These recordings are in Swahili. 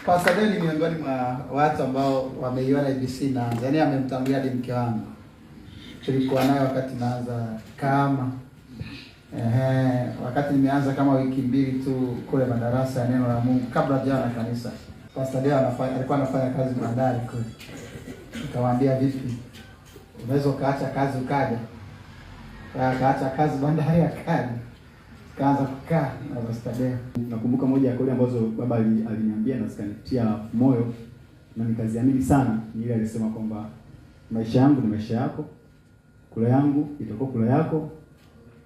Pastor Deo ni miongoni mwa watu ambao wameiona ABC na yani amemtangulia hadi mke wangu. Tulikuwa naye wakati naanza kama wakati nimeanza kama wiki mbili tu kule madarasa ya neno la Mungu kabla hajawa na kanisa. Pastor Deo alikuwa anafanya kazi bandari kule. Nikamwambia vipi? Unaweza kaacha kazi ukaja? Kaacha kazi bandari akaja. Kaanza kukaa na Pastor Deo. Nakumbuka moja ya kauli ambazo baba aliniambia na zikanitia moyo na nikaziamini sana, ni ile alisema kwamba maisha yangu ni maisha yako, kula yangu itakuwa kula yako,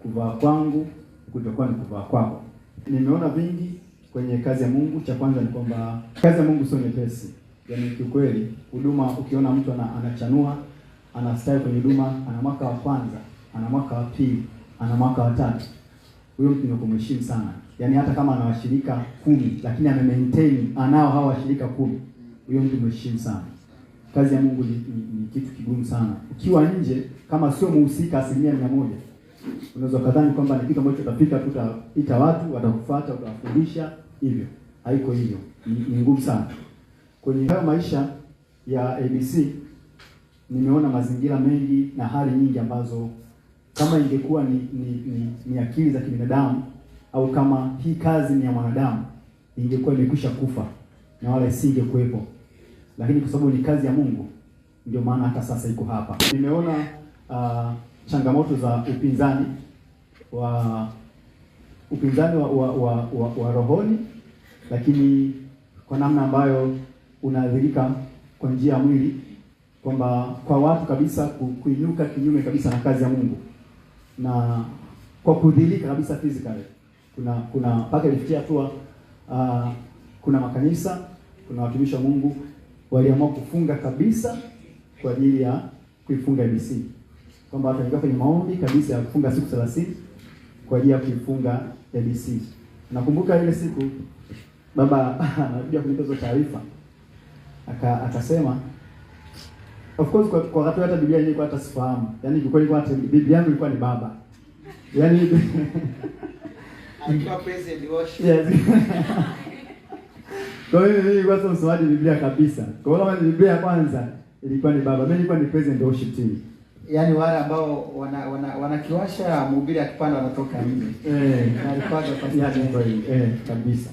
kuvaa kwangu kutakuwa ni kuvaa kwako. Nimeona vingi kwenye kazi ya Mungu. Cha kwanza ni kwamba kazi ya Mungu sio nyepesi. Yaani kiukweli, huduma ukiona mtu anachanua, anastawi kwenye huduma, ana mwaka wa kwanza, ana mwaka wa pili, ana mwaka wa tatu, huyo mtu ni kumheshimu sana. Yaani hata kama ana washirika 10 lakini ame-maintain anao hao washirika 10, huyo mtu mheshimu sana. Kazi ya Mungu ni kitu kigumu sana. Ukiwa nje kama sio muhusika 100%, unaweza kadhani kwamba ni kitu ambacho utafika tu utaita watu watakufuata, utawafundisha hivyo. Haiko hivyo. Ni ngumu sana. Kwenye hayo maisha ya ABC nimeona mazingira mengi na hali nyingi ambazo kama ingekuwa ni akili za kibinadamu au kama hii kazi ni ya mwanadamu ingekuwa imekwisha kufa na wala isingekuwepo. Lakini kwa sababu ni kazi ya Mungu ndio maana hata sasa iko hapa. Nimeona changamoto za upinzani wa rohoni, lakini kwa namna ambayo unaadhirika kwa njia ya mwili, kwamba kwa watu kabisa kuinuka kinyume kabisa na kazi ya Mungu na kwa kudhilika kabisa physically. Kuna mpaka ilifikia hatua kuna makanisa, kuna watumishi wa Mungu waliamua kufunga kabisa kwa ajili ya kuifunga ABC. Kwamba wataingia kwenye maombi kabisa ya kufunga siku 30 kwa ajili ya kuifunga ABC. Nakumbuka ile siku baba anakuja kunipa hizo taarifa. Akasema of course kwa wakati hata Biblia yenyewe hata sifahamu. Yaani kwa kweli hata Biblia yangu ilikuwa ni baba. Yaani alikuwa president worship. Yes. Kwa hiyo mimi kwanza msomaji Biblia kabisa. Kwa hiyo kama ni Biblia ya kwanza ilikuwa ni baba. Mimi nilikuwa ni president worship team. Yaani wale ambao wanakiwasha mhubiri akipanda wanatoka nje. Na alikuwa kabisa.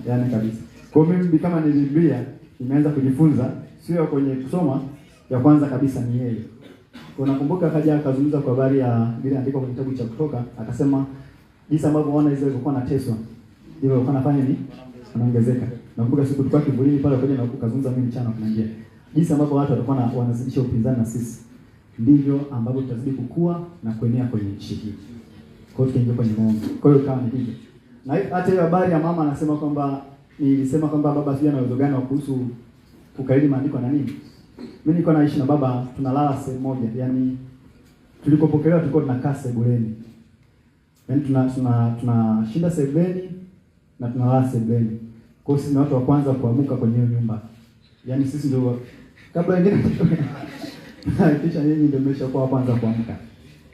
Yaani kabisa. Kwa hiyo mimi kama ni Biblia nimeanza kujifunza, sio kwenye kusoma, ya kwanza kabisa ni yeye. Kwa nakumbuka akaja akazungumza kwa habari ya ile andiko kwenye kitabu cha Kutoka, akasema jinsi ambavyo wana Israeli walikuwa wanateswa, ndivyo walikuwa wanafanya nini? Wanaongezeka. Nakumbuka siku tulikuwa kivulini pale kwa na kuzungumza mimi mchana kunanjia. Jinsi ambavyo watu walikuwa wanazidisha upinzani na sisi, ndivyo ambavyo tutazidi kukua na kuenea kwenye nchi hii. Kwa hiyo tuingie kwenye maombi. Kwa hiyo kama ni hivyo. Na hata hiyo habari ya mama anasema kwamba nilisema kwamba baba sija na uwezo gani wa kuhusu kukaidi maandiko na nini. Mimi niko naishi na baba, tunalala sehemu moja. Yaani tulikopokelewa tulikuwa tunakaa sebuleni. Yaani tunashinda sebuleni na tunalala sebuleni. Kwa hiyo sisi ni watu wa kwanza kuamka kwenye hiyo nyumba. Yaani sisi ndio kabla wengine kisha nyinyi ndio mmeshakuwa kwanza kuamka.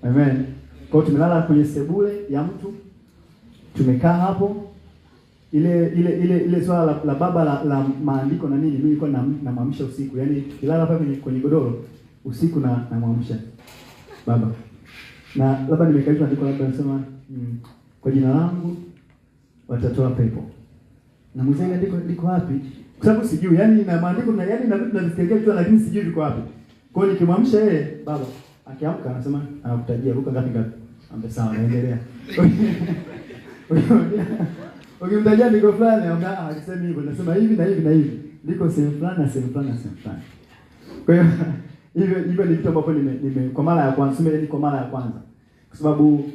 Amen. Kwa hiyo tumelala kwenye sebule ya mtu. Tumekaa hapo. Ile swala la baba la maandiko na nini, mimi nilikuwa namwamsha usiku. Yaani kilala hapa kwenye godoro usiku na namwamsha baba. Na labda nimekaitwa andiko labda nasema kwa jina langu watatoa pepo. Na mzee andiko liko wapi? Kwa sababu sijui, yaani na maandiko na yaani na vitu navifikiria tu lakini sijui liko wapi. Kwa hiyo nikimwamsha yeye baba akiamka anasema anakutajia ruka ngapi. Ambe sawa naendelea. Ukimtajia ndiko fulani alisema hivyo, nasema hivi na hivi na hivi. Ndiko sehemu fulani na sehemu fulani na sehemu fulani. Kwa hiyo hivyo ni vitu ambavyo nime kwa mara ya kwanza, ni kwa mara ya kwanza. Kwa sababu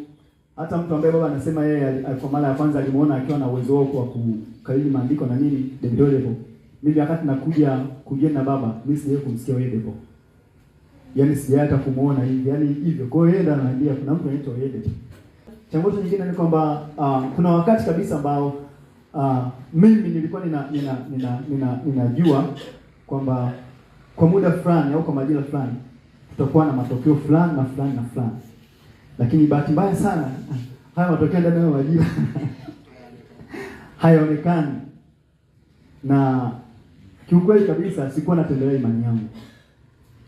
hata mtu ambaye baba anasema yeye kwa mara ya kwanza alimuona akiwa na uwezo wako wa kukaidi maandiko na nini, David Olevo. Mimi wakati nakuja na baba, mimi sijawahi kumsikia wewe Devo. Yaani sijawahi hata kumuona hivi, yaani hivyo. Kwa hiyo yeye ndo ananiambia kuna mtu anaitwa Oyede. Changamoto nyingine ni kwamba kuna wakati kabisa ambao mimi nilikuwa ninajua kwamba kwa muda fulani au kwa majira fulani tutakuwa na matokeo fulani na fulani na fulani. Lakini bahati mbaya sana haya matokeo ndani ya majira hayaonekani. Na kiukweli kabisa sikuwa natembelea imani yangu.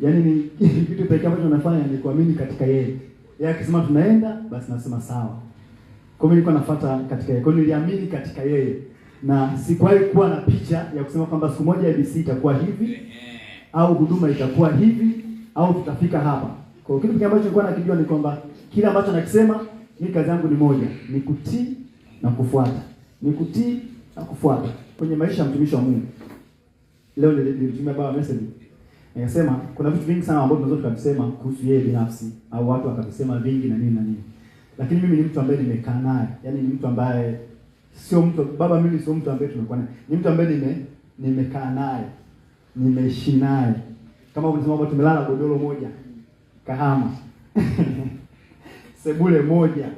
Yaani ni kitu pekee ambacho nafanya ni kuamini katika yeye. Yeye akisema tunaenda, basi nasema sawa. Kwa hiyo nilikuwa nafuata katika yeye. Kwa hiyo niliamini katika yeye. Na sikuwahi kuwa na picha ya kusema kwamba siku moja ABC itakuwa hivi au huduma itakuwa hivi au tutafika hapa. Kwa hiyo kitu pekee ambacho nilikuwa nakijua ni kwamba kile ambacho nakisema, mimi kazi yangu ni moja, ni kutii na kufuata. Ni kutii na kufuata. Kwenye maisha ya mtumishi wa Mungu. Leo nilitumia baba message. Nikasema kuna vitu vingi sana ambavyo tunaweza tukasema kuhusu yeye binafsi au watu wakasema vingi na nini na nini. Lakini mimi ni mtu ambaye nimekaa naye. Yaani ni mtu ambaye sio mtu baba, mimi sio mtu ambaye tumekuwa naye. Ni mtu ambaye nimekaa naye. Nimeishi naye. Kama unasema kwamba tumelala godoro moja. Kahama. Sebule moja.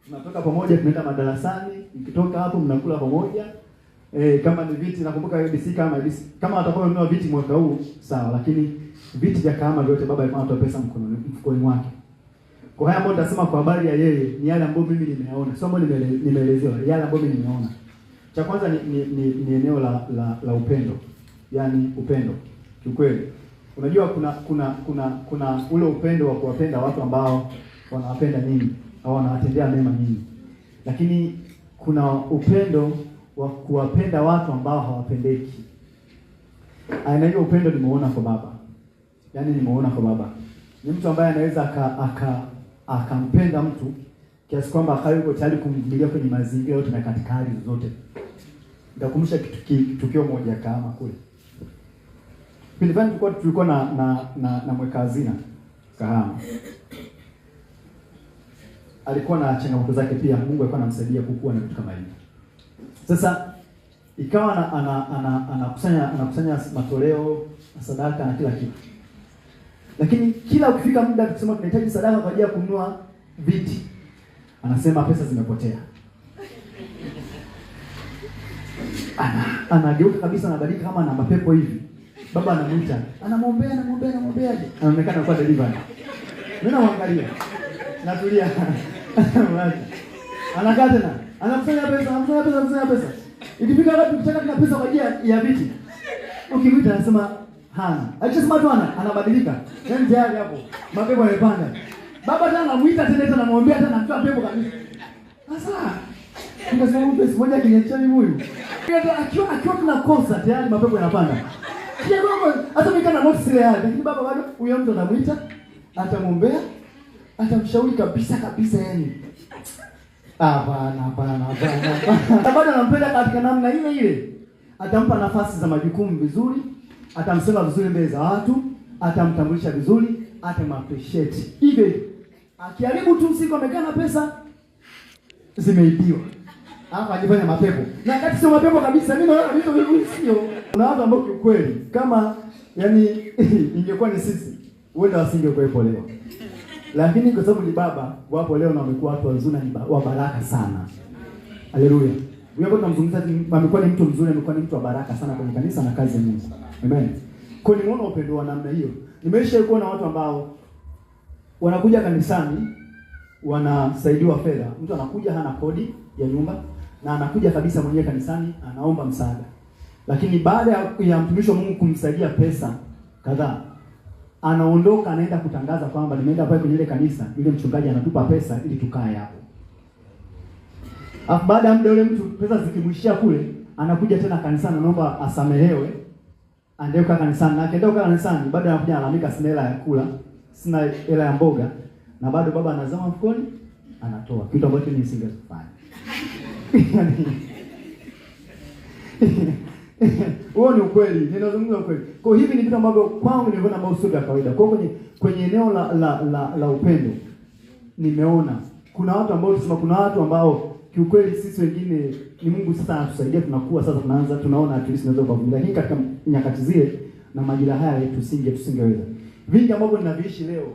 Tunatoka pamoja tunaenda madarasani, nikitoka hapo mnakula pamoja. Kama ni viti nakumbuka ABC kama watakuwa wamenunua viti mwaka huu sawa, lakini viti vya Kahama vyote baba alikuwa anatoa pesa mfukoni mwake. Kwa haya ambayo nitasema kwa habari ya yeye ni yale ambayo mimi nimeona, sio ambayo nimeelezewa, yale ambayo mimi nimeona. Cha kwanza ni eneo la upendo. Yaani upendo. Kiukweli. Unajua kuna ule upendo wa kuwapenda watu ambao wanawapenda nyinyi au wanawatendea mema nyinyi. Lakini kuna upendo wa kuwapenda watu ambao hawapendeki. Aina hiyo upendo nimeona kwa baba. Yaani nimeona kwa baba. Ni mtu ambaye anaweza akampenda mtu kiasi kwamba akayuko tayari kumvumilia kwenye mazingira yote na katika hali zote. Nitakumbusha tukio moja kama kule. Pilipani tulikuwa na mweka hazina Kahama. Alikuwa na changamoto zake pia, Mungu alikuwa anamsaidia kukua na vitu kama hivyo. Sasa ikawa anakusanya matoleo, sadaka na kila kitu. Lakini kila ukifika muda tukisema tunahitaji sadaka kwa ajili ya kununua viti, anasema pesa zimepotea. Anageuka kabisa, anabadilika kama na mapepo hivi. Baba anamuita, anamwombea. Anaonekana kwa delivery. Mimi naangalia. Natulia. Anakaa tena. Anakusanya pesa. Ikifika wakati ukitaka kuna pesa kwa ajili ya viti. Ukimwita anasema hana. Akisema tu anabadilika. Yaani tayari hapo mapepo yamepanda. Baba tena anamuita tena anamwombea tena anatoa pepo kabisa. Sasa tunasema pesa moja kinyechani huyu. Akiwa tunakosa tayari mapepo yanapanda. Kia baba hata mimi kana notice ile hali. Lakini baba bado huyo mtu anamuita, atamwombea, atamshauri kabisa yani. Hapana. Bado anampenda katika namna ile. Atampa nafasi za majukumu vizuri, atamsema vizuri mbele za watu, atamtambulisha vizuri, atamappreciate. Hivi akiharibu tu siku amekaa na pesa zimeibiwa. Hapa ajifanya mapepo. Na kati sio mapepo kabisa, mimi naona vitu hivi sio. Kuna watu ambao kweli kama yani ingekuwa ni sisi, huenda wasingekuwepo leo. Lakini kwa sababu ni baba, wapo leo na wamekuwa watu wazuri na wa baraka sana. Haleluya. Huyo bwana tunamzungumza amekuwa ni mtu mzuri, amekuwa ni mtu wa baraka sana kwenye kanisa na kazi ya Mungu. Amen. Kwa nini muone upendo wa namna hiyo? Nimesha kuona watu ambao wanakuja kanisani wanasaidiwa fedha. Mtu anakuja hana kodi ya nyumba na anakuja kabisa mwenyewe kanisani anaomba msaada. Lakini baada ya mtumishi wa Mungu kumsaidia pesa kadhaa, anaondoka anaenda kutangaza kwamba nimeenda pale kwenye ile kanisa, yule mchungaji anatupa pesa ili tukae hapo. Alafu baada ya muda yule mtu pesa zikimwishia kule, anakuja tena kanisani anaomba asamehewe. Anatoka kanisani na akaenda kanisani, baada ya kuja analalamika sina hela ya kula, sina hela ya mboga, na bado baba anazama mfukoni anatoa kitu ambacho ni nisingefanya. Huo ni ukweli, ninazungumza ukweli. Kwa hivi ni vitu ambavyo kwangu niliona ambao sio vya kawaida. Kwa kwenye eneo la upendo nimeona kuna watu ambao tunasema, kuna watu ambao kiukweli sisi wengine ni Mungu sasa anatusaidia, tunakuwa sasa tunaona at least tunaweza kuvumilia. Lakini katika nyakati zile na majira haya tusingeweza. Vingi ambavyo ninaviishi leo,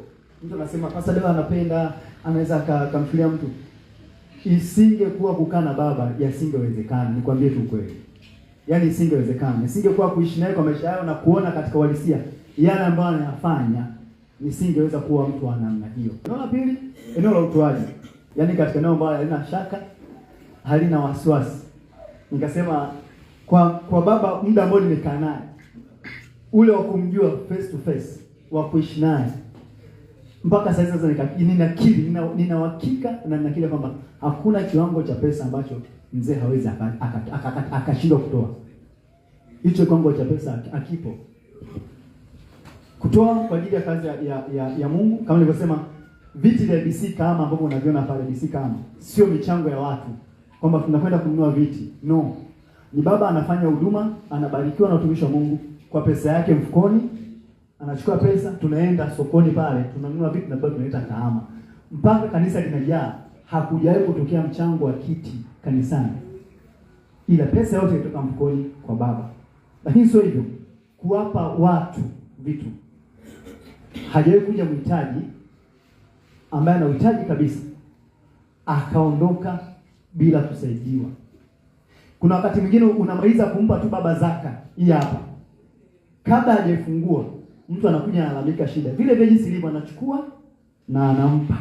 mtu anasema sasa leo anapenda, anaweza kumfikiria mtu. Isingekuwa kukaa na baba, yasingewezekana. Nikwambie tu ukweli. Yaani isingewezekana. Isingekuwa kuishi naye kwa maisha yao na kuona katika uhalisia yale ambayo anayafanya, nisingeweza kuwa mtu wa namna hiyo. Naona pili, eneo la utoaji. Yaani katika eneo ambalo halina shaka, halina wasiwasi. Nikasema kwa baba muda ambao nimekaa naye, ule wa kumjua face to face, wa kuishi naye. Mpaka sasa ninakiri, nina uhakika na ninakiri kwamba hakuna kiwango cha pesa ambacho mzee hawezi akashindwa kutoa. Hicho kiwango cha pesa akipo. Kutoa kwa ajili ya kazi ya Mungu, kama nilivyosema, viti vya ABC kama ambavyo unaviona pale ABC kama sio michango ya watu kwamba tunakwenda kununua viti. No. Ni baba anafanya huduma, anabarikiwa na utumishi wa Mungu kwa pesa yake mfukoni. Anachukua pesa, tunaenda sokoni pale, tunanunua vitu na bado tunaleta kahama. Mpaka kanisa linajaa, hakujawahi kutokea mchango wa kiti kanisani. Ila pesa yote inatoka mfukoni kwa baba. Lakini sio hivyo, kuwapa watu vitu. Hajawahi kuja mhitaji ambaye ana uhitaji kabisa akaondoka bila kusaidiwa. Kuna wakati mwingine unamaliza kumpa tu baba zaka hii hapa, kabla hajafungua mtu anakuja analalamika shida. Vile vile jinsi ilivyo, anachukua na anampa.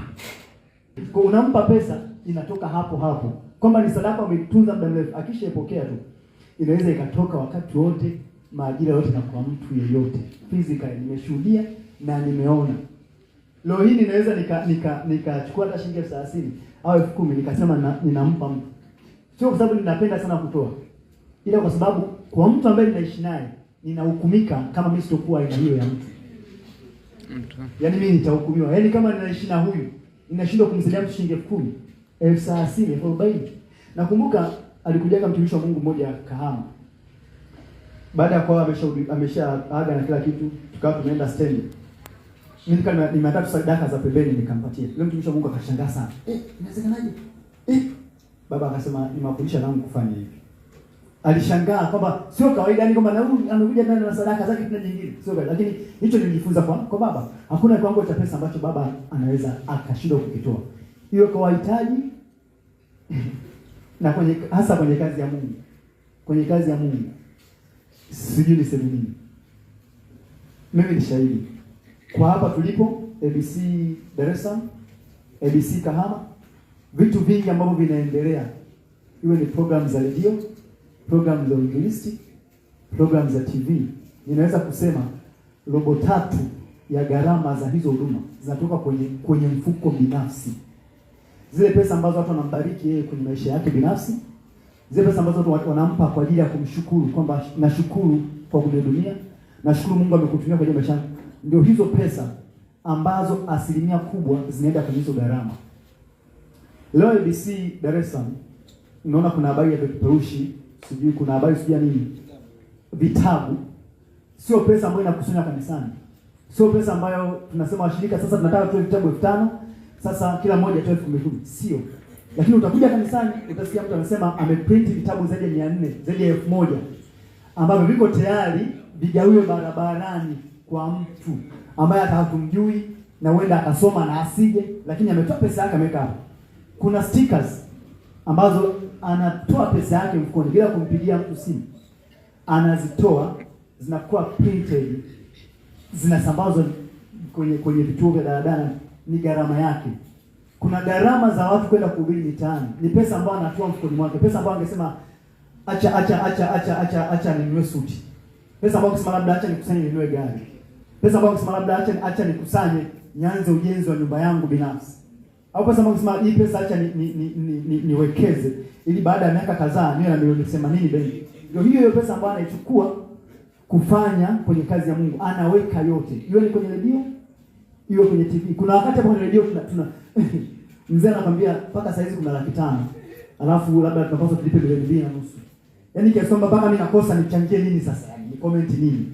Kwa unampa pesa inatoka hapo hapo. Kwamba ni sadaka umetunza muda mrefu, akishaipokea tu inaweza ikatoka wakati wote, majira yote na kwa mtu yeyote. Physically nimeshuhudia na nimeona. Leo hii ninaweza nikachukua hata shilingi 30,000 au 10,000 nikasema ninampa mtu. Sio kwa sababu ninapenda sana kutoa, ila kwa sababu kwa mtu ambaye ninaishi naye ninahukumika kama mimi sitokuwa aina hiyo ya mtu. Yaani mimi nitahukumiwa. Yaani kama ninaishi na huyu, ninashindwa kumsaidia mtu shilingi 10,000, 30,000, 40,000. Nakumbuka alikujaga mtumishi wa Mungu mmoja Kahama. Baada ya kwa ameshaaga na kila kitu, tukawa tumeenda stendi. Mimi nimeandaa sadaka za pembeni nikampatia. Yule mtumishi wa Mungu akashangaa sana. Inawezekanaje? Baba akasema nimewafundisha nangu kufanya hivi. Alishangaa kwamba sio kawaida, yani kwamba na huyu amekuja ndani na sadaka zake tena nyingine. Sio kawaida, lakini hicho nilijifunza kwa baba. Hakuna kiwango cha pesa ambacho baba anaweza akashindwa kukitoa. Hiyo kwa wahitaji na hasa kwenye kazi ya Mungu. Kwenye kazi ya Mungu. Sijui niseme nini. Mimi ni shahidi. Kwa hapa tulipo ABC Dar es Salaam, ABC Kahama, vitu vingi ambavyo vinaendelea. Iwe ni program za radio, program za uinjilisti, program za TV. Ninaweza kusema robo 3 ya gharama za hizo huduma zinatoka kwenye mfuko binafsi. Zile pesa ambazo watu wanambariki yeye kwenye maisha yake binafsi, zile pesa ambazo watu wanampa kwa ajili ya kumshukuru kwamba nashukuru kwa kunihudumia, nashukuru Mungu amekutumia kwa ajili ya maisha, ndio hizo pesa ambazo asilimia kubwa zinaenda kwenye hizo gharama. Leo ABC Dar es Salaam unaona kuna habari ya vipeperushi, sijui kuna habari sijui nini, vitabu. Sio pesa ambayo inakusanywa kanisani. Sio pesa ambayo tunasema washirika sasa tunataka tuwe vitabu 5,000, sasa kila mmoja atoe 10,000. Sio. Lakini utakuja kanisani utasikia mtu anasema ameprint vitabu zaidi ya 400, zaidi ya 1,000 ambavyo viko tayari vigawiwe barabarani kwa mtu ambaye hatakumjui na huenda akasoma na asije, lakini ametoa pesa yake ameweka hapo. Kuna stickers ambazo anatoa pesa yake mfukoni bila kumpigia mtu simu. Anazitoa, zinakuwa printed, zinasambazwa kwenye vituo vya daladala, ni gharama yake. Kuna gharama za watu kwenda kuhubiri mitaani. Ni pesa ambayo anatoa mfukoni mwake. Pesa ambayo angesema acha ninunue suti. Pesa ambayo angesema labda acha nikusanye ninunue gari. Pesa ambayo angesema labda acha nikusanye nianze ujenzi wa nyumba yangu binafsi. Au pesa ambayo angesema hii pesa acha niwekeze ili baada ya miaka kadhaa niwe na milioni 80 benki. Ndio hiyo pesa ambayo anaichukua kufanya kwenye kazi ya Mungu. Anaweka yote. Iwe ni kwenye redio, iwe kwenye TV. Kuna wakati hapo kwenye redio tuna mzee anakwambia mpaka saa hizi kuna 500,000. Alafu labda tunapaswa tulipe milioni 2.5. Yaani kiasi kwamba mpaka mimi nakosa nichangie nini sasa? Yaani ni comment nini?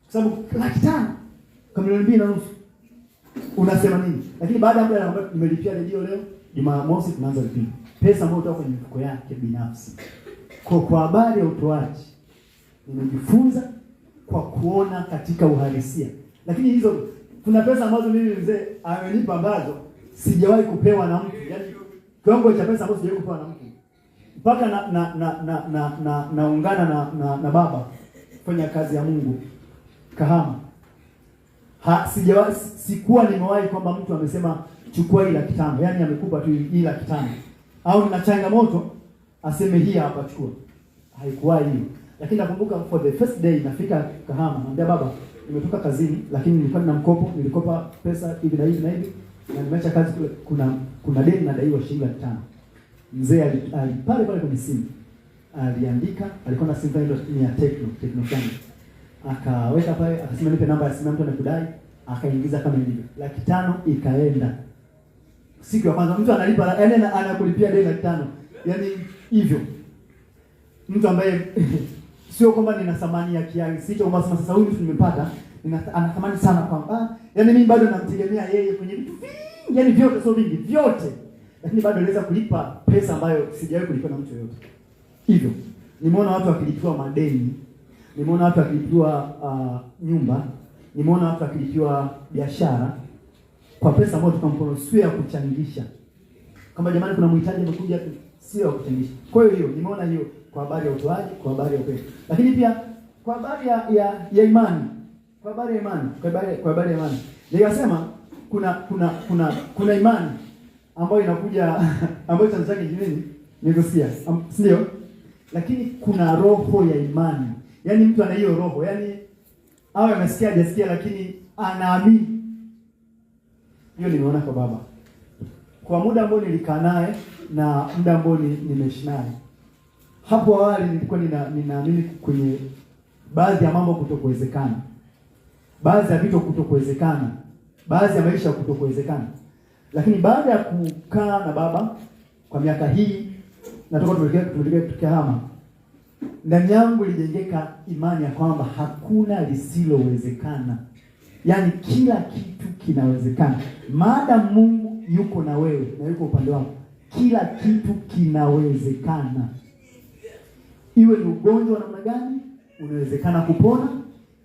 Kwa sababu 500,000 kwa milioni 2.5. Unasema nini? Lakini baada ya muda anakwambia nimelipia redio leo, Jumamosi tunaanza vipindi. Pesa ambayo kutoka kwenye mfuko yake binafsi. Kwa habari ya utoaji nimejifunza kwa kuona katika uhalisia. Lakini hizo kuna pesa ambazo mimi mzee amenipa ambazo sijawahi kupewa na mtu. Yaani kiwango cha pesa ambazo sijawahi kupewa na mtu. Mpaka naungana na baba kufanya kazi ya Mungu Kahama. Sikuwa nimewahi kwamba mtu amesema chukua hii 500,000. Yaani amekupa tu hii 500,000. Au nina changamoto aseme hii hapa chukua. Haikuwahi hiyo. Lakini nakumbuka for the first day nafika Kahama, naambia baba, nimetoka kazini lakini nilikuwa na mkopo, nilikopa pesa hivi na hivi na hivi na nimeacha kazi kule, kuna deni nadaiwa shilingi 500. Mzee pale kwenye simu aliandika, alikuwa na simu ile ni ya Tecno fulani. Akaweka pale, akasema nipe namba ya simu mtu anakudai, akaingiza kama ilivyo. 500 ikaenda. Siku ya kwanza mtu analipa, yaani anakulipia deni 500. Yaani hivyo. Mtu ambaye sio kwamba nina thamani ya kiasi hicho, kwamba sasa huyu mtu nimepata, ana thamani sana kwamba yaani mimi bado namtegemea yeye kwenye vitu vingi, yaani vyote sio vingi, vyote. Lakini bado naweza kulipa pesa ambayo sijawahi kulipa na mtu yoyote. Hivyo. Nimeona watu wakilipiwa madeni, nimeona watu wakilipiwa nyumba, nimeona watu wakilipiwa biashara kwa pesa ambayo tukampono sio ya kuchangisha. Kama jamani kuna mhitaji amekuja sio ya kuchangisha. Kwa hiyo nimeona hiyo kwa habari ya utoaji, kwa habari ya upendo. Lakini pia kwa habari ya imani. Kwa habari ya imani. Nikasema kuna imani ambayo inakuja ambayo chanzo chake ni nini? Nikusikia. Ndio? Lakini kuna roho ya imani. Yaani mtu ana hiyo roho, yaani awe amesikia hajasikia lakini anaamini. Hiyo nimeona kwa baba. Kwa muda ambao nilikaa naye na muda ambao nimeishi naye. Hapo awali nilikuwa ninaamini kwenye baadhi ya mambo kutokuwezekana. Baadhi ya vitu kutokuwezekana. Baadhi ya maisha kutokuwezekana. Lakini baada ya kukaa na baba kwa miaka hii natoka tukahama, ndani yangu ilijengeka imani ya kwamba hakuna lisilowezekana. Yaani kila kitu kinawezekana. Maadamu Mungu yuko na wewe na yuko upande wako, kila kitu kinawezekana. Iwe ni ugonjwa wa namna gani, unawezekana kupona.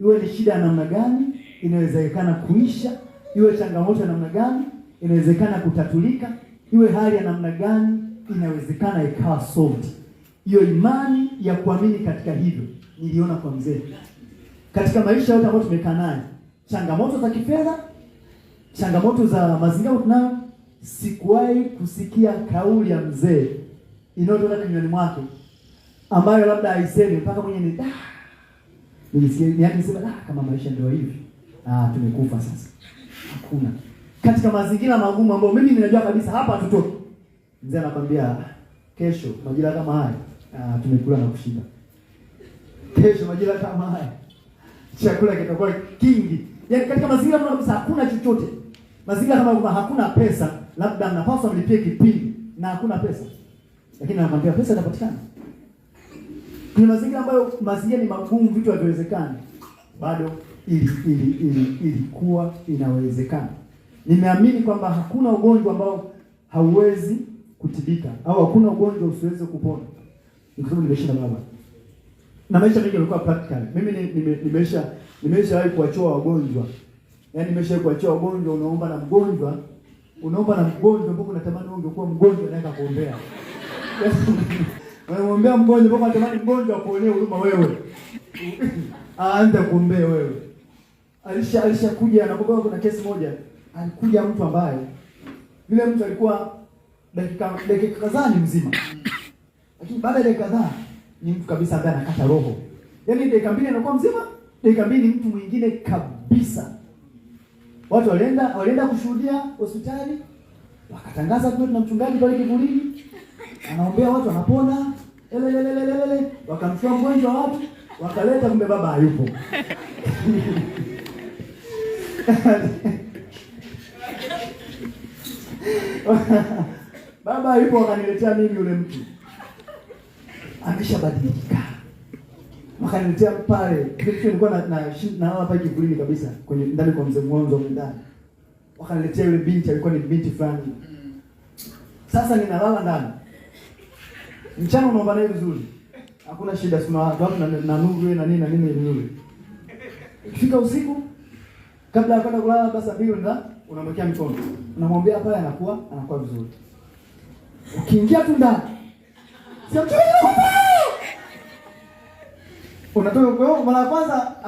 Iwe ni shida ya namna gani, inawezekana kuisha. Iwe changamoto ya namna gani, inawezekana kutatulika. Iwe hali ya namna gani, inawezekana ikawa solved. Hiyo imani ya kuamini katika hivyo niliona kwa mzee. Katika maisha yote ambayo tumekaa naye, changamoto za kifedha, changamoto za mazingira tunayo, sikuwahi kusikia kauli ya mzee inayotoka kinywani mwake ambayo labda aiseme mpaka mwenyewe nilisikia nisema kama maisha ndio hivi. Tumekufa sasa. Hakuna. Katika mazingira magumu ambayo mimi ninajua kabisa hapa hatutoki. Mzee anakuambia kesho majira kama haya tumekula na kushiba. Kesho majira kama haya chakula kitakuwa kingi. Yaani katika mazingira kabisa hakuna chochote. Mazingira kama hakuna pesa, labda mnapaswa mlipie kipindi na hakuna pesa. Lakini anakuambia pesa itapatikana. Kuna mazingira ambayo mazingira ni magumu, vitu haviwezekani. Bado ilikuwa inawezekana. Nimeamini kwamba hakuna ugonjwa ambao hauwezi kutibika au hakuna ugonjwa usiweze kupona. Nikisema nimeishi na baba. Na maisha mengi yalikuwa practical. Mimi nimeshawahi kuachoa wagonjwa. Yaani nimeshawahi kuachoa wagonjwa, unaomba na mgonjwa mpaka unatamani ungekuwa mgonjwa na akakuombea. Unamwombea mgonjwa mpaka unatamani mgonjwa akuonee huruma wewe. Aanze kuombea wewe. Alishakuja nakumbuka kuna kesi moja, alikuja mtu ambaye yule mtu alikuwa dakika kadhaa ni mzima. Lakini baada ya dakika kadhaa ni mtu kabisa ambaye anakata roho. Yaani dakika 2 anakuwa mzima, dakika 2 mtu mwingine kabisa. Watu walienda kushuhudia hospitali, wakatangaza tu na mchungaji pale kivulini, anaombea watu wanapona. Wakamchukua mgonjwa watu, wakaleta kumbe baba hayupo. Baba hayupo, wakaniletea mimi yule mtu. Ameshabadilika. Wakaniletea pale, nilikuwa na hapa kivulini kabisa kwenye ndani kwa mzee mwanzo ndani. Wakaniletea yule binti, alikuwa ni binti fulani. Sasa ninalala ndani. Mchana unaomba naye vizuri. Hakuna shida, sima watu na nuru na nini vizuri. Ikifika usiku kabla ya kwenda kulala basi mbili unamwekea mikono. Unamwambia pale anakuwa vizuri. Ukiingia tu ndani. Sio unatoka kwa mara kwanza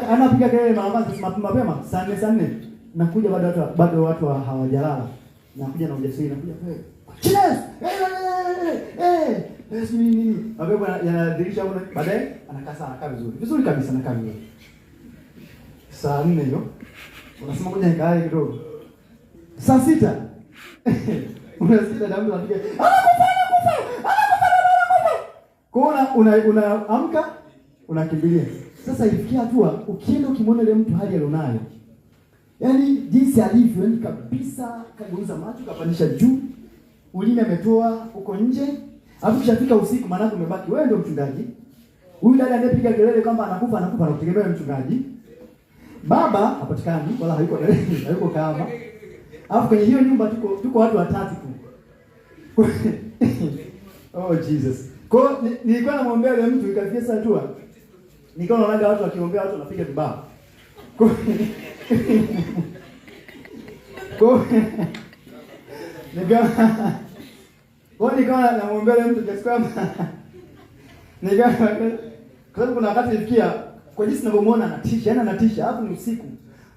anapiga kelele mara kwanza mapema saa 4 nakuja bado watu hawajalala. Nakuja na ujasiri nakuja wewe. Cheers! sijui nini. Mapepo yanadhihirisha hapo, baadaye anakaa vizuri kabisa, anakaa vizuri. Saa 4 hiyo unasema ngoja nikae kidogo. Saa 6 unasikia damu inapiga, unaamka unakimbilia. Sasa ifikia hatua ukienda ukimwona ile mtu hali alionayo, yaani jinsi alivyo, yaani kabisa, kageuza macho, kapandisha juu, ulimi ametoa uko nje, alafu kishafika usiku, maana umebaki wewe ndio mchungaji. Huyu dada anayepiga kelele kwamba anakufa na kutegemea mchungaji. Baba hapatikani wala hayuko kama. Alafu kwenye hiyo nyumba tuko watu watatu tu. Oh Jesus. Kwa nilikuwa namwombea yule mtu, ikafikia saa tu. Nilikuwa naona watu wakiombea watu wanapiga vibao. Nikawa namwombea yule mtu kiasi kwamba kwa sababu kuna wakati ilifikia kwa jinsi ninavyomuona anatisha, hapo ni usiku.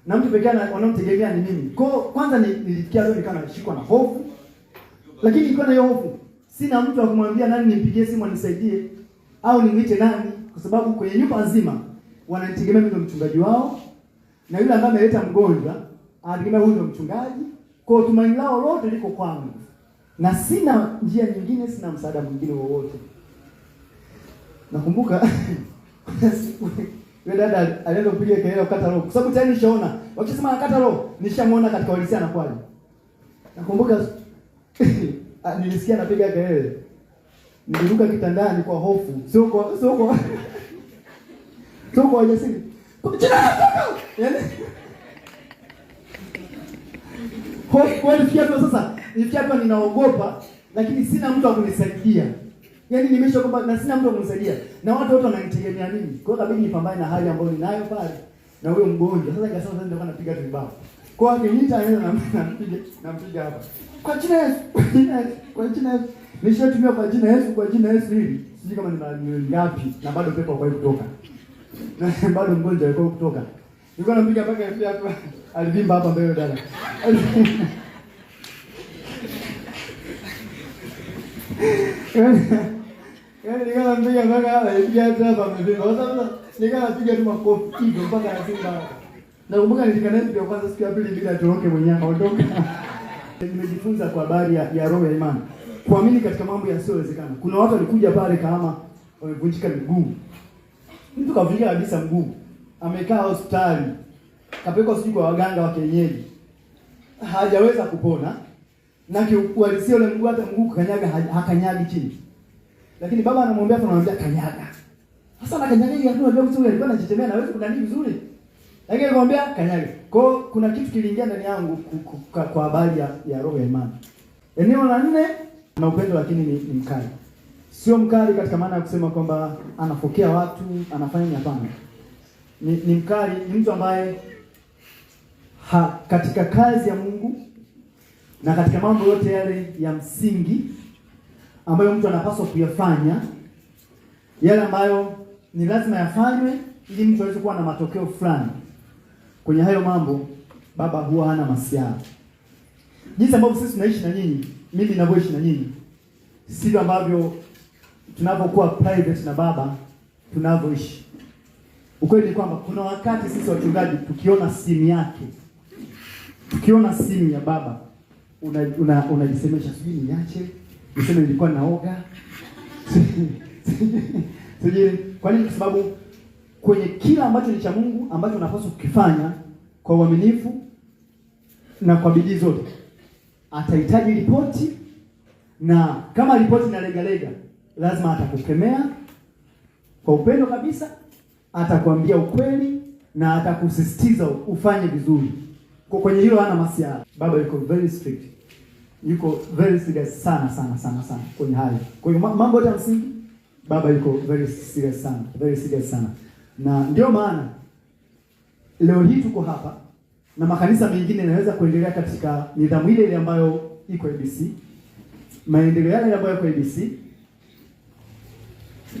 Na mtu pekee wanaomtegemea ni mimi. Kwanza nilifikia leo nikawa nashikwa na hofu. Lakini nilikuwa na hiyo hofu. Sina mtu wa kumwambia nani nimpigie simu anisaidie au nimwite nani, kwa sababu kwenye nyumba nzima wananitegemea mimi ndo mchungaji wao, na yule ambaye ameleta mgonjwa anategemea huyo ndo mchungaji. Kwa hiyo tumaini lao lote liko kwangu. Na sina njia nyingine, sina msaada mwingine wowote. Nakumbuka yule dada alienda kupiga kelele kukata roho. Kwa sababu tayari nishaona. Wakisema nakata roho, nishamuona katika walisia na kwali. Nakumbuka nilisikia anapiga kelele. Niliruka kitandani kwa hofu. Sio kwa ujasiri. Yaani hofu kwa sasa. Nilifikia hapa ninaogopa, lakini sina mtu wa kunisaidia. Yaani nimeshaogopa na sina mtu wa kunisaidia. Na watu wote wananitegemea mimi. Kwa hiyo kabidi nipambane na hali ambayo ninayo pale. Na huyo mgonjwa. Sasa nikasema sasa ndio napiga vibao. Kwa hiyo nita anaenda nampiga hapa. Kwa jina Yesu. Kwa jina Yesu. Nishatumia kwa jina Yesu hili. Sijui kama ni ngapi na bado pepo kwa kutoka. Na bado mgonjwa yuko kutoka. Nilikuwa nampiga mpaka hivi hapa. Alivimba hapa mbele dada. Yaani nilikuwa nampiga mpaka hapa hapa amevimba. Sasa nilikuwa napiga tu makofi hivyo mpaka anasema. Nakumbuka nilifika naye siku ya kwanza, siku ya pili bila atoroke mwenyewe aondoka. Nimejifunza kwa habari ya roho ya imani. Kuamini katika mambo yasiyowezekana. Kuna watu walikuja pale kama wamevunjika miguu. Mtu kavunjika kabisa mguu. Amekaa hospitali. Kapelekwa sijui kwa waganga wa kienyeji. Hajaweza kupona. Na kiuhalisia ule mguu, hata mguu kanyaga hakanyagi chini. Lakini baba anamwambia kanyaga. Sasa na kanyaga hiyo ndio ndio alikuwa anajitemea na wewe kuna nini vizuri. Lakini nikamwambia kanyaga. Kwa kuna kitu kiliingia ndani yangu kwa habari ya roho ya imani. Eneo la 4 na upendo, lakini ni mkali. Sio mkali katika maana ya kusema kwamba anapokea watu, anafanya hapana. Ni mkali, ni mtu ambaye katika kazi ya Mungu na katika mambo yote yale ya msingi ambayo mtu anapaswa kuyafanya, yale ambayo ni lazima yafanywe ili mtu aweze kuwa na matokeo fulani. Kwenye hayo mambo baba huwa hana masiara. Jinsi ambavyo sisi tunaishi na nyinyi, mimi ninavyoishi na nyinyi, sivyo ambavyo tunapokuwa private na baba tunavyoishi. Ukweli ni kwamba kuna wakati sisi wachungaji tukiona simu yake, tukiona simu ya baba, unajisemesha sijui niache, niseme nilikuwa naoga. Sijui kwa nini? Kwa sababu kwenye kila ambacho ni cha Mungu, ambacho unapaswa kukifanya kwa uaminifu na kwa bidii zote, atahitaji ripoti, na kama ripoti inalega lazima atakukemea kwa upendo kabisa, atakwambia ukweli na atakusisitiza ufanye vizuri. Kwa kwenye hilo hana masiara. Baba yuko very strict. Yuko very serious sana kwenye hayo. Kwa hiyo mambo yote ya msingi baba yuko very serious sana. Na ndio maana leo hii tuko hapa na makanisa mengine yanaweza kuendelea katika nidhamu ile ambayo iko ABC. Maendeleo yale ambayo iko ABC.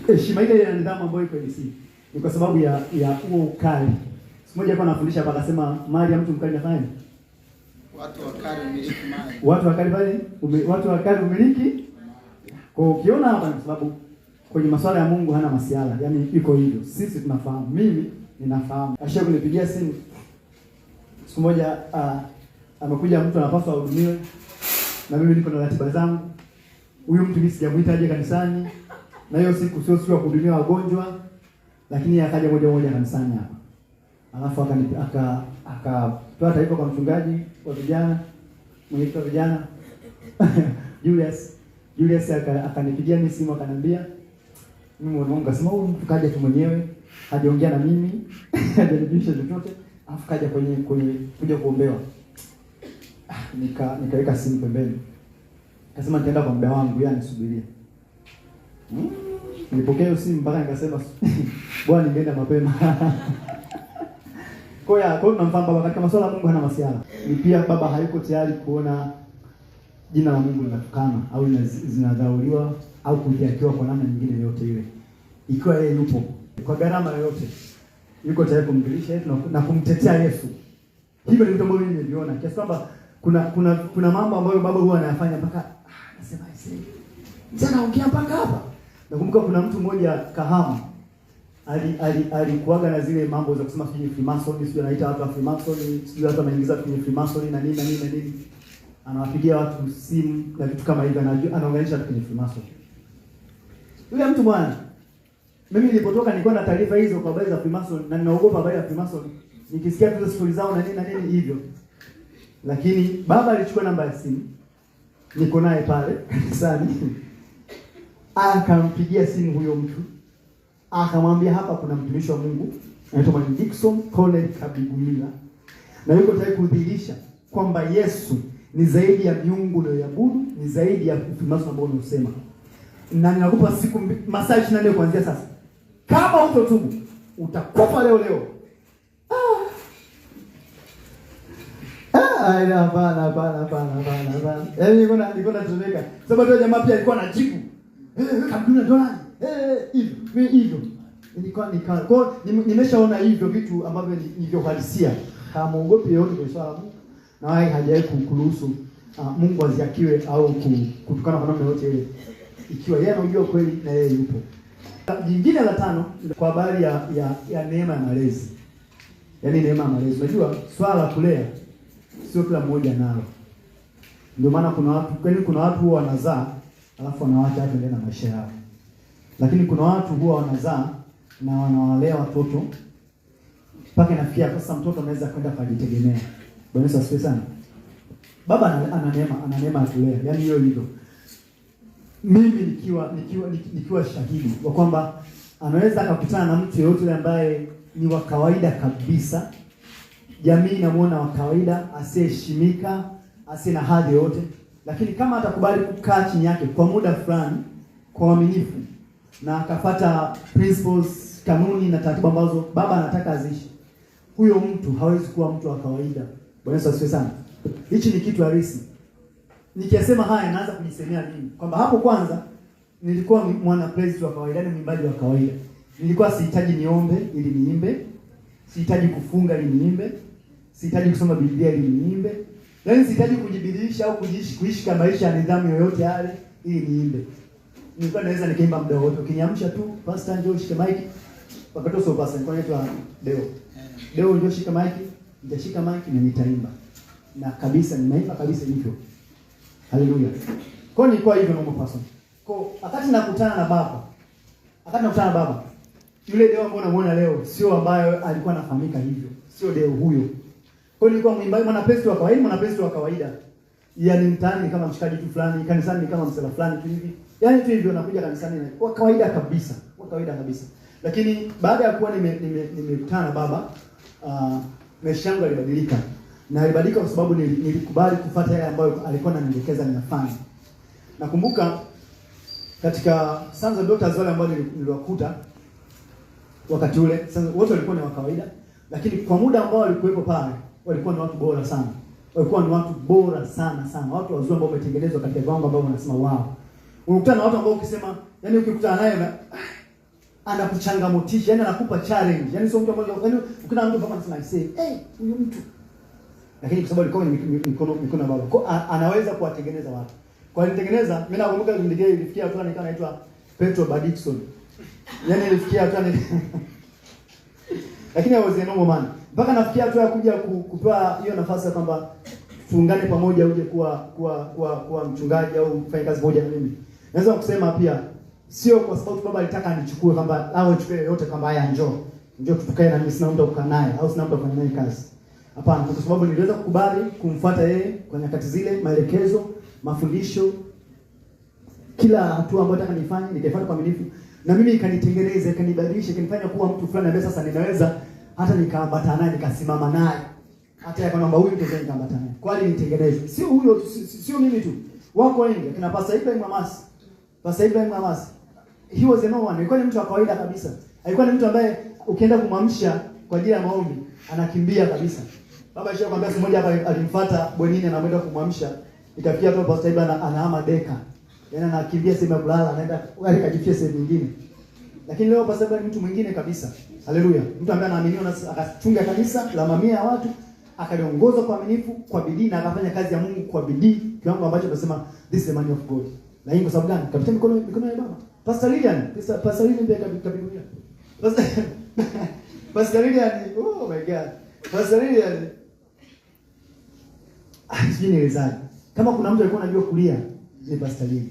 Heshima ile ya nidhamu ambayo iko ABC. Ni kwa sababu ya huo ukali. Siku moja alikuwa anafundisha hapa akasema mali ya mtu mkali nafanya. Watu wakali umiliki mali. Watu wakali umiliki. Kwa ukiona hapa ni sababu kwenye masuala ya Mungu hana masiala. Yaani iko hivyo. Sisi tunafahamu. Mimi ninafahamu. Asha kunipigia simu. Siku moja amekuja mtu anapaswa ahudumiwe. Na mimi niko na ratiba zangu. Huyu mtu mimi sijamuita aje kanisani. Na hiyo siku sio siku ya kuhudumia wagonjwa, lakini akaja moja kanisani hapa. Alafu akatoa taarifa kwa mchungaji wa vijana, mwenyekiti wa vijana. Julius akanipigia mimi simu akaniambia, mimi Mungu akasema huyu mtu kaja tu mwenyewe, hajaongea na mimi, hajanijulisha chochote, alafu kaja kwenye kuja kuombewa. Nikaweka simu pembeni. Akasema nitaenda kwa muda wangu, yeye anisubiria. Nilipokea hiyo simu mpaka nikasema bwana ningeenda mapema. Kwa hiyo tunamfahamu baba katika masuala ya Mungu hana masiala. Ni pia baba hayuko tayari kuona jina la Mungu linatukana au zinadhauliwa au kudhihakiwa kwa namna nyingine yote ile. Ikiwa yeye yupo kwa gharama yoyote, yuko tayari kumjulisha Yesu na kumtetea Yesu. Hivyo ndio mambo mimi niliona. Kiasi kwamba kuna mambo ambayo baba huwa anayafanya mpaka anasema jana ongea mpaka hapa. Nakumbuka kuna mtu mmoja Kahama alikuaga na zile mambo za kusema sijui Freemason, sijui anaita watu wa Freemason, sijui watu wanaingiza kwenye Freemason na nini. Anawapigia watu simu na vitu kama hivyo, anaunganisha watu kwenye Freemason. Yule mtu bwana, mimi nilipotoka nilikuwa na taarifa hizo kwa habari za Freemason na ninaogopa habari ya Freemason. Nikisikia tu stories zao na nini hivyo. Lakini baba alichukua namba ya simu. Niko naye pale kanisani. Akampigia simu huyo mtu. Akamwambia hapa kuna mtumishi wa Mungu anaitwa Mwalimu Dickson Colin Kabigumila. Na yuko tayari kudhihirisha kwamba Yesu ni zaidi ya miungu unayoabudu, ni zaidi ya Freemason ambao unasema. Na ninakupa siku masaa 24 kuanzia sasa. Kama utotubu, utakufa leo. Hapana. Niko na tumeka. Sababu jamaa pia alikuwa anajibu. Kabla dola. Hivyo. Kwa nimeshaona hivyo vitu ambavyo ni vya uhalisia. Kama muogopi yote kwa swala Mungu. Na wao hajawahi kuruhusu Mungu aziakiwe au kutukana kwa namna yote ile. Ikiwa yeye anajua kweli na yeye yupo. Jingine la 5 kwa habari ya neema ya malezi. Yaani neema ya malezi. Unajua swala la kulea sio kila mmoja nalo. Ndio maana kuna watu huwa wanazaa alafu wanawaacha hapo na maisha yao. Lakini kuna watu huwa wanazaa na wanawalea watoto mpaka inafikia sasa mtoto anaweza kwenda kujitegemea. Bwana Yesu asifiwe sana. Baba ana neema ya kulea. Yaani hiyo hivyo. Mimi nikiwa shahidi wa kwamba anaweza akakutana na mtu yeyote ambaye ni wa kawaida kabisa. Jamii inamuona wa kawaida, asiyeheshimika, asiye na hadhi yote, lakini kama atakubali kukaa chini yake kwa muda fulani kwa uaminifu na akafuata principles, kanuni na taratibu ambazo baba anataka aziishi, huyo mtu hawezi kuwa mtu wa kawaida. Bwana Yesu asifiwe sana. Hichi ni kitu halisi. Nikisema haya naanza kujisemea mimi kwamba hapo kwanza nilikuwa mwana praise wa kawaida, ni mwimbaji wa kawaida. Nilikuwa sihitaji niombe ili niimbe, sihitaji kufunga ili niimbe, sihitaji kusoma Biblia ili niimbe. Yaani sihitaji kujibidiisha au kuishi kama maisha ya nidhamu yoyote yale ili niimbe. Nilikuwa naweza nikaimba muda wote. Ukiniamsha tu, pastor njoo shika mic. Wakati sio pastor, nilikuwa naitwa Deo njoo shika mic, nitashika mic na nitaimba. Na kabisa nimeimba kabisa hivyo. Haleluya. Kwa nini kwa hivyo normal person? Kwa wakati nakutana na baba, yule Deo ambaye unamuona leo sio ambaye alikuwa anafahamika hivyo. Sio Deo huyo. Kwa hiyo nilikuwa mwimbaji mwanapesto wa kawaida. Yaani mtaani kama mshikaji tu fulani, kanisani kama msela fulani tu hivi. Yaani tu hivyo nakuja kanisani kwa kawaida kabisa. Lakini baada ya kuwa nimekutana na baba, maisha yangu yalibadilika. Na yalibadilika kwa sababu nilikubali kufuata yale ambayo alikuwa ananielekeza ninafanya. Nakumbuka katika Sons of Doctors wale ambao niliwakuta wakati ule, wote walikuwa ni wa kawaida, lakini kwa muda ambao walikuwepo pale, walikuwa ni watu bora sana. Watu wazuri ambao wametengenezwa katika viwango ambao wanasema wow. Unakutana na watu ambao ukisema, yani ukikutana naye anakuchangamotisha, yani anakupa challenge. Yani sio mtu mmoja, yani ukina mtu kama anasema huyu mtu. Lakini kwa sababu alikuwa ni mikono baba. Kwa anaweza kuwatengeneza watu. Kwa nitengeneza, mimi nakumbuka nilifikia hatua nikawa naitwa Petro Badikson. Yaani nilifikia hatua lakini I was a normal man. Mpaka nafikia hatua ya kuja kupewa hiyo nafasi ya kwamba tuungane pamoja uje kuwa mchungaji au kufanya kazi moja na mimi. Naweza kusema pia sio kwa sababu baba alitaka anichukue kwamba au chukue yote kwamba haya njoo tukae na mimi, sina mtu kukaa naye au sina mtu kufanya naye kazi. Hapana, kwa sababu niliweza kukubali kumfuata yeye kwa nyakati zile, maelekezo, mafundisho, kila hatua ambayo nataka nifanye nikaifuata kwa uaminifu, na mimi ikanitengeneza, ikanibadilisha, ikanifanya kuwa mtu fulani ambaye sasa ninaweza hata nikaambatana naye, nikasimama naye. Hata yako namba huyu ndio nikaambatana naye. Kwa hiyo nitengeneze. Sio huyo, sio mimi tu. Wako wengi, kina Pastor Ibrahim Hamasi. Pastor Ibrahim Hamasi. He was a no one. Alikuwa ni mtu wa kawaida kabisa. Alikuwa ni mtu ambaye ukienda kumwamsha kwa ajili ya maombi, anakimbia kabisa. Baba Shia kwambia siku moja hapa alimfuata bwenini anamwenda kumwamsha. Ikafikia hapo Pastor Ibrahim anahama deka. Yaani anakimbia sehemu ya kulala, anaenda akajifia sehemu nyingine. Lakini leo Pastor Ibrahim ni mtu mwingine kabisa. Haleluya. Mtu ambaye anaaminiwa na akachunga kanisa la mamia ya watu, akaliongoza kwa uaminifu, kwa bidii, na akafanya kazi ya Mungu kwa bidii, kiwango ambacho tunasema this is the man of God. Na hii kwa sababu gani? Kapita mikono ya baba. Pastor Lilian ndiye kabisa. Pastor Lilian, oh my God. Pastor Lilian. Sijui niwezaje. Kama kuna mtu alikuwa anajua kulia, ni Pastor Lilian.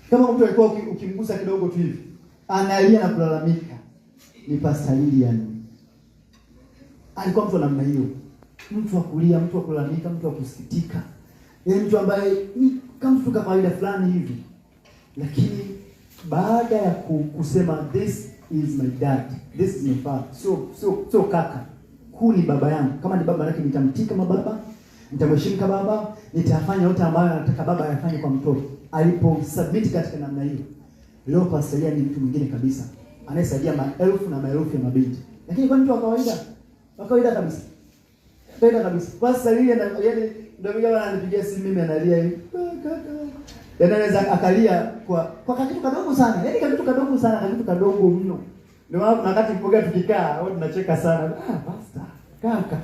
Kama mtu alikuwa ukimgusa kidogo tu hivi, analia na kulalamika, ni Pastor Lilian. Alikuwa mtu namna hiyo. Mtu wa kulia, mtu wa kulalamika, mtu wa kusikitika. Yeye mtu ambaye kama mtu kama yule fulani hivi. Lakini baada ya kusema this is my dad, this is my father. So kaka. Huyu ni baba yangu. Kama ni baba yake nitamtii kama baba, nitamheshimu kama baba, nitafanya yote ambayo anataka baba ayafanye kwa mtoto. Aliposubmit katika namna hiyo, leo Pastor Lilian ni mtu mwingine kabisa. Anayesaidia maelfu na maelfu ya mabinti. Lakini kwa mtu wa kawaida, kabisa. Kawaida kabisa. Pastor Lilian yaani ndio mimi ananipigia simu mimi analia hivi. Yaani anaweza akalia kwa kitu kadogo sana. Yaani kitu kadogo sana, kitu kadogo mno. Ndio maana wakati tukipoga tukikaa, wao tunacheka sana. Pastor, kaka.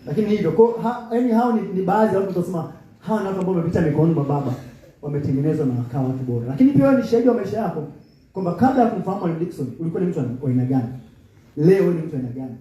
Lakini hivyo yaani hao ni baadhi ya watu tunasema hawa ni watu ambao wamepita mikononi mwa baba, wametengenezwa na wakawa watu bora. Lakini pia wewe ni shahidi wa maisha yako kwamba kabla ya kumfahamu Mwalimu Dickson ulikuwa ni mtu wa aina gani? Leo ni mtu wa aina gani?